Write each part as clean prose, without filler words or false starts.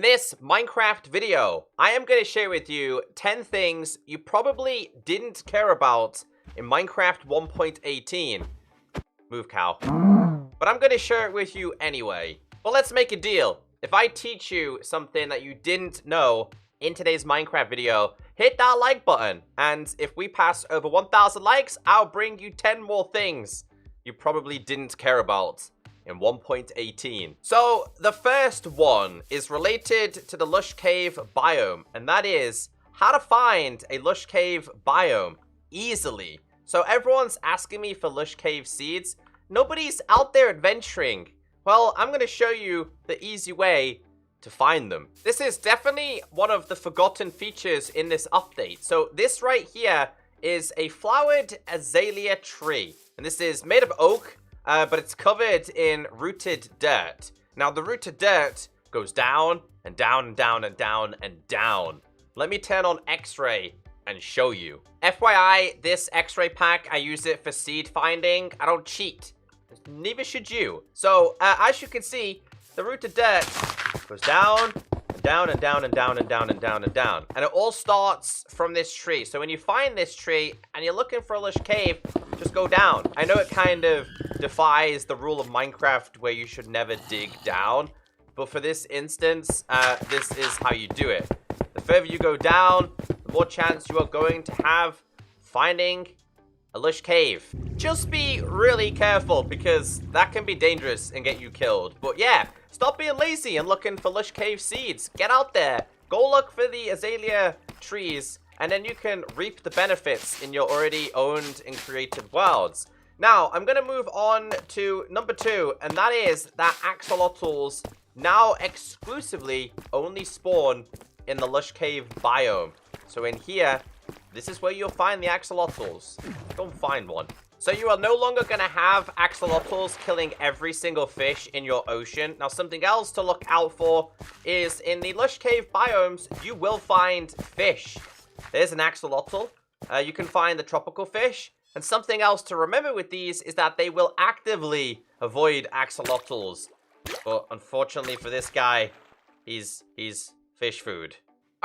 this Minecraft video, I am going to share with you 10 things you probably didn't care about in Minecraft 1.18. Move, cow. But I'm going to share it with you anyway. Well, let's make a deal. If I teach you something that you didn't know in today's Minecraft video, hit that like button. And if we pass over 1,000 likes, I'll bring you 10 more things you probably didn't care about in 1.18. So the first one is related to the Lush Cave biome, and that is how to find a Lush Cave biome easily. So everyone's asking me for Lush Cave seeds. Nobody's out there adventuring. Well, I'm going to show you the easy way to find them. This is definitely one of the forgotten features in this update. So this right here is a flowered azalea tree, and this is made of oak, but it's covered in rooted dirt. Now, the rooted dirt goes down and down and down and down and down. Let me turn on X-ray and show you. FYI, this X-ray pack, I use it for seed finding. I don't cheat. Neither should you. So, as you can see, the rooted dirt goes down and down and down and down and down and down and down. And it all starts from this tree. So when you find this tree and you're looking for a Lush Cave, just go down. I know it kind of defies the rule of Minecraft where you should never dig down, but for this instance, this is how you do it. The further you go down, the more chance you are going to have finding a Lush Cave. Just be really careful, because that can be dangerous and get you killed. But yeah, stop being lazy and looking for Lush Cave seeds. Get out there, go look for the azalea trees, and then you can reap the benefits in your already owned and created worlds. Now, I'm going to move on to number 2, and that is that axolotls now exclusively only spawn in the Lush Cave biome. So in here, this is where you'll find the axolotls. Go and find one. So you are no longer going to have axolotls killing every single fish in your ocean. Now, something else to look out for is in the Lush Cave biomes, you will find fish. There's an axolotl. You can find the tropical fish. And something else to remember with these is that they will actively avoid axolotls. But unfortunately for this guy, he's fish food.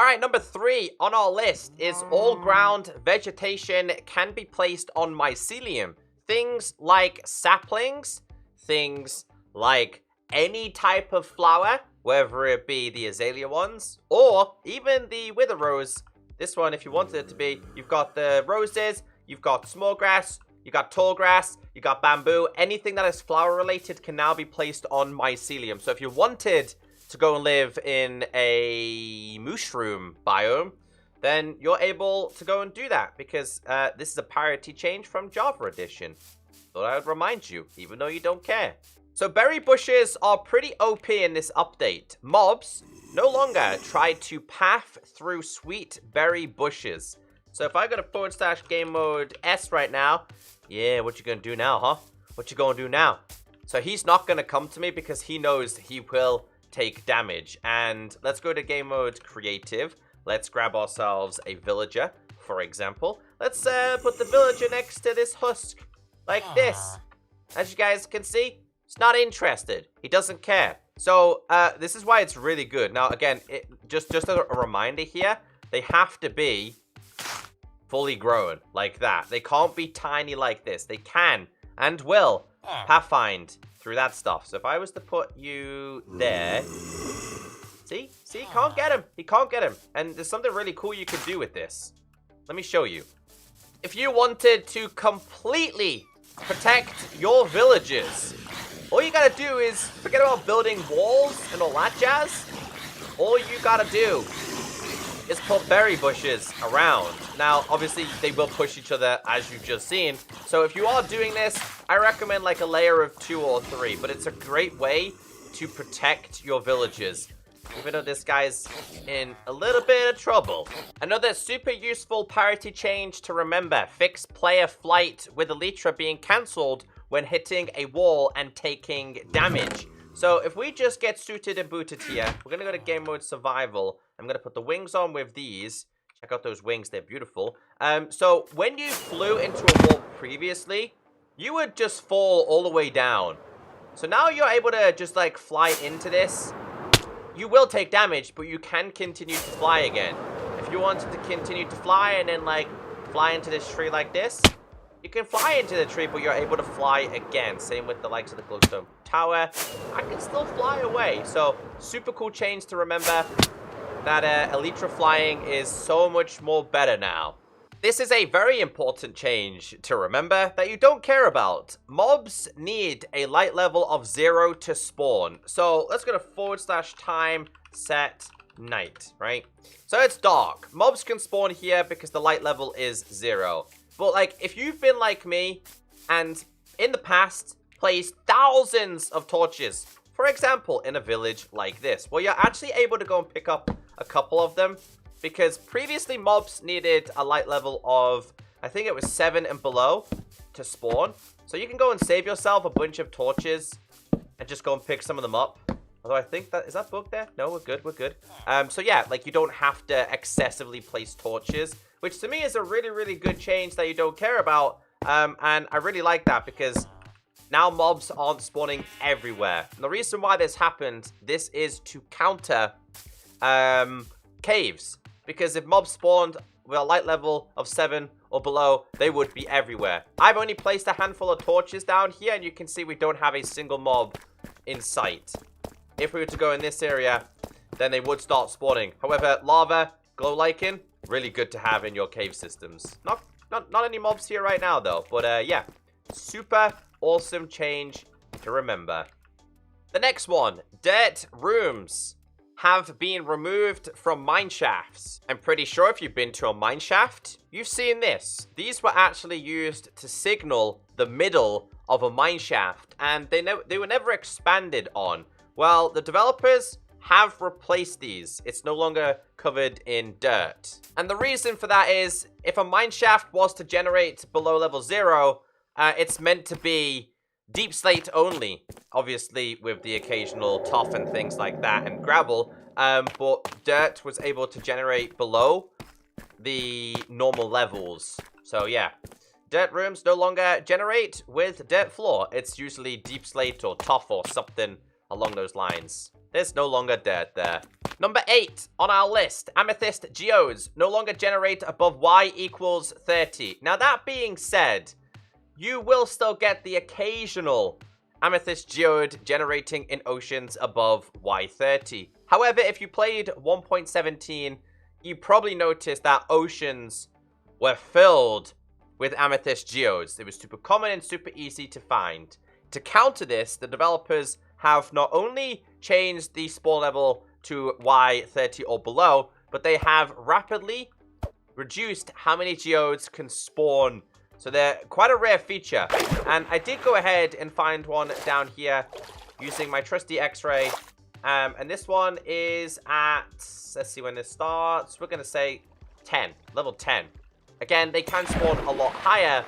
Alright, number 3 on our list is all ground vegetation can be placed on mycelium. Things like saplings, things like any type of flower, whether it be the azalea ones, or even the wither rose. This one, if you wanted it to be, you've got the roses, you've got small grass, you got tall grass, you got bamboo. Anything that is flower related can now be placed on mycelium. So if you wanted to go and live in a mushroom biome, then you're able to go and do that, because this is a parity change from Java Edition. Thought I would remind you, even though you don't care. So berry bushes are pretty OP in this update. Mobs no longer try to path through sweet berry bushes. So if I go to / game mode S right now, yeah, what you gonna do now, huh? What you gonna do now? So he's not gonna come to me because he knows he will take damage. And let's go to game mode creative. Let's grab ourselves a villager, for example. Let's put the villager next to this husk, like this. As you guys can see, he's not interested. He doesn't care. So this is why it's really good. Now, again, just as a reminder here, they have to be fully grown like that. They can't be tiny like this. They can and will pathfind through that stuff. So if I was to put you there, see, he can't get him. He can't get him. And there's something really cool you can do with this. Let me show you. If you wanted to completely protect your villages, all you gotta do is forget about building walls and all that jazz. All you gotta do is put berry bushes around. Now, obviously, they will push each other, as you've just seen. So if you are doing this, I recommend like a layer of 2 or 3. But it's a great way to protect your villages, even though this guy's in a little bit of trouble. Another super useful parity change to remember: fix player flight with Elytra being cancelled when hitting a wall and taking damage. So if we just get suited and booted here, we're going to go to game mode survival. I'm going to put the wings on with these. Check out those wings, they're beautiful. So when you flew into a wall previously, you would just fall all the way down. So now you're able to just like fly into this. you will take damage, but you can continue to fly again. If you wanted to continue to fly and then, like, fly into this tree like this, you can fly into the tree, but you're able to fly again. Same with the likes of the glowstone tower. I can still fly away. So, super cool change to remember that Elytra flying is so much more better now. This is a very important change to remember that you don't care about. Mobs need a light level of 0 to spawn. So let's go to /time set night, right? So it's dark. Mobs can spawn here because the light level is 0. But like, if you've been like me and in the past placed thousands of torches, for example, in a village like this, well, you're actually able to go and pick up a couple of them. Because previously mobs needed a light level of, I think it was 7 and below to spawn. So you can go and save yourself a bunch of torches and just go and pick some of them up. Although I think that, is that bug there? No, we're good, we're good. So yeah, like you don't have to excessively place torches, which to me is a really, really good change that you don't care about. And I really like that because now mobs aren't spawning everywhere. And the reason why this happened, this is to counter caves. Because if mobs spawned with a light level of 7 or below, they would be everywhere. I've only placed a handful of torches down here, and you can see we don't have a single mob in sight. If we were to go in this area, then they would start spawning. However, lava, glow lichen, really good to have in your cave systems. Not any mobs here right now, though. But yeah, super awesome change to remember. The next one, dirt rooms have been removed from mine shafts. I'm pretty sure if you've been to a mine shaft, you've seen this. These were actually used to signal the middle of a mine shaft, and they were never expanded on. Well, the developers have replaced these. It's no longer covered in dirt. And the reason for that is, if a mine shaft was to generate below level 0, it's meant to be deep slate only, obviously with the occasional tuff and things like that and gravel, but dirt was able to generate below the normal levels. So yeah, dirt rooms no longer generate with dirt floor. It's usually deep slate or tuff or something along those lines. There's no longer dirt there. Number 8 on our list, Amethyst Geodes no longer generate above Y equals 30. Now that being said, you will still get the occasional Amethyst Geode generating in oceans above Y30. However, if you played 1.17, you probably noticed that oceans were filled with Amethyst Geodes. It was super common and super easy to find. To counter this, the developers have not only changed the spawn level to Y30 or below, but they have rapidly reduced how many geodes can spawn. So they're quite a rare feature. And I did go ahead and find one down here using my trusty X-ray. And this one is at, let's see when this starts. We're going to say 10, level 10. Again, they can spawn a lot higher,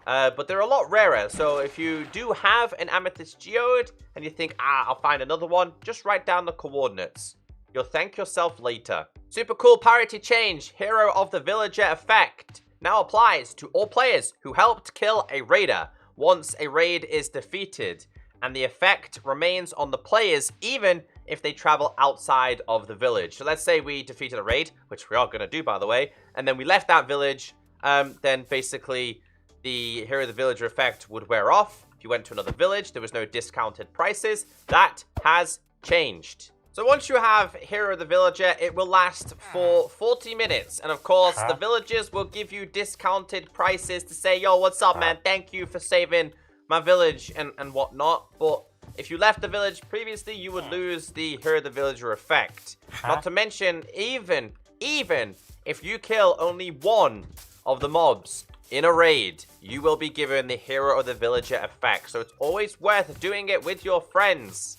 but they're a lot rarer. So if you do have an Amethyst Geode and you think, I'll find another one, just write down the coordinates. You'll thank yourself later. Super cool Parity Change, Hero of the Villager effect now applies to all players who helped kill a raider once a raid is defeated, and the effect remains on the players even if they travel outside of the village. So let's say we defeated a raid, which we are going to do by the way, and then we left that village, then basically the Hero of the Villager effect would wear off. If you went to another village, there was no discounted prices. That has changed. So once you have Hero of the Villager, it will last for 40 minutes. And of course, the villagers will give you discounted prices to say, yo, what's up, man? Thank you for saving my village and whatnot. But if you left the village previously, you would lose the Hero of the Villager effect. Not to mention, even if you kill only one of the mobs in a raid, you will be given the Hero of the Villager effect. So it's always worth doing it with your friends.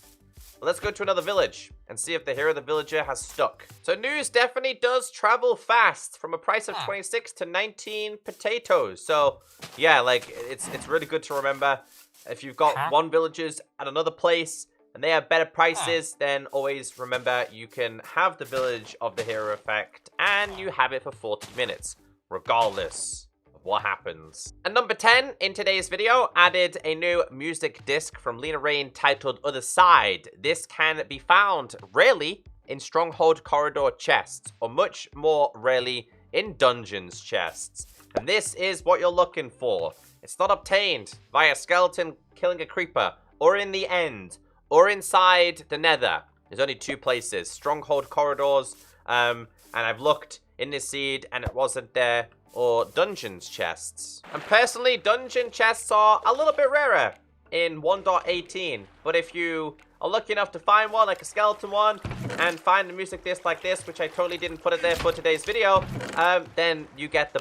Let's go to another village and see if the Hero of the Villager has stuck. So news definitely does travel fast from a price of 26 to 19 potatoes. So yeah, like it's really good to remember. If you've got one villagers at another place and they have better prices, then always remember you can have the village of the hero effect and you have it for 40 minutes, regardless what happens. And number 10 in today's video added a new music disc from Lena Raine titled Other Side. This can be found rarely in Stronghold Corridor chests, or much more rarely in Dungeons chests. And this is what you're looking for. It's not obtained via skeleton killing a creeper, or in the end, or inside the nether. There's only 2 places, Stronghold Corridors, and I've looked in this seed and it wasn't there, or Dungeons chests. And personally, Dungeon chests are a little bit rarer in 1.18, but if you are lucky enough to find one, like a skeleton one, and find a music disc like this, which I totally didn't put it there for today's video, then you get the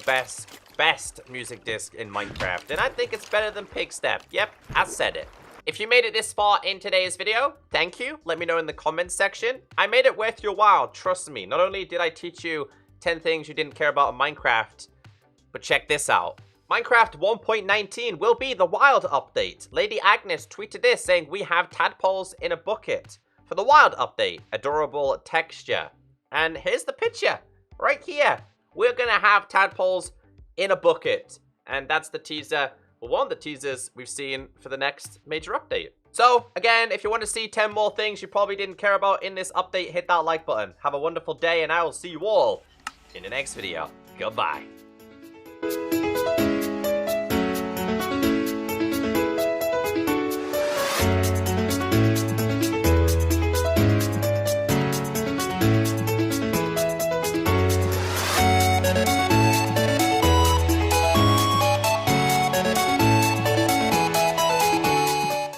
best music disc in Minecraft. And I think it's better than Pig Step. Yep, I said it. If you made it this far in today's video, thank you. Let me know in the comments section. I made it worth your while, trust me. Not only did I teach you 10 things you didn't care about in Minecraft, but check this out. Minecraft 1.19 will be the wild update. Lady Agnes tweeted this saying, we have tadpoles in a bucket. For the wild update, adorable texture. And here's the picture, right here. We're gonna have tadpoles in a bucket. And that's the teaser, well, one of the teasers we've seen for the next major update. So, again, if you want to see 10 more things you probably didn't care about in this update, hit that like button. Have a wonderful day, and I will see you all in the next video. Goodbye.